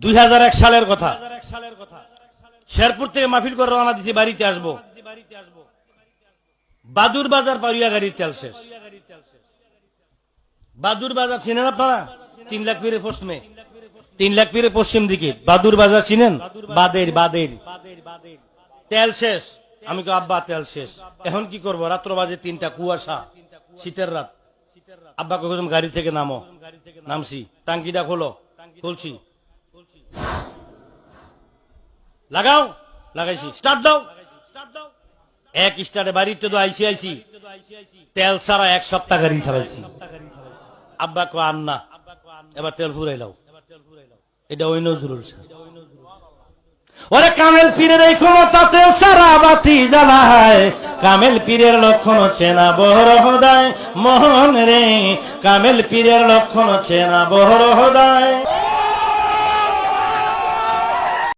2001 সালের কথা। শেরপুর থেকে মাহফিল করে রওনা দিছি, বাড়িতে আসবো। বাদুর বাজার পারিয়া গাড়ির তেল শেষ। বাদুর বাজার চিনেন আপনারা? 3 লাখ পীরের পশ্চিমে, 3 লাখ পীরের পশ্চিম দিকে বাদুর বাজার চিনেন? বাদের তেল শেষ। আমি তো আব্বা তেল শেষ, এখন কি করবো? রাত্র বাজে 3টা, কুয়াশা, শীতের রাত। আব্বা কখন গাড়ি থেকে নামো, নামছি। টাঙ্কিটা খোলো, খুলছি। লাগাও, লাগাইছি। স্টার্ট দাও, এক স্টার্টে বাড়িতে তো আইসি তেল ছাড়া 1 সপ্তাহ গাড়ি চালাইছি। আব্বা কো আর না, এবার তেল ফুরাইলাও। এটা ওই নজরুল শাহ। ওরে কামেল পীরের এই ক্ষমতা, তেল ছাড়া বাতি জ্বালায়। কামেল পীরের লক্ষণ চেনা বহর হদায়, মোহন রে কামেল পীরের লক্ষণ চেনা বহর হদায়।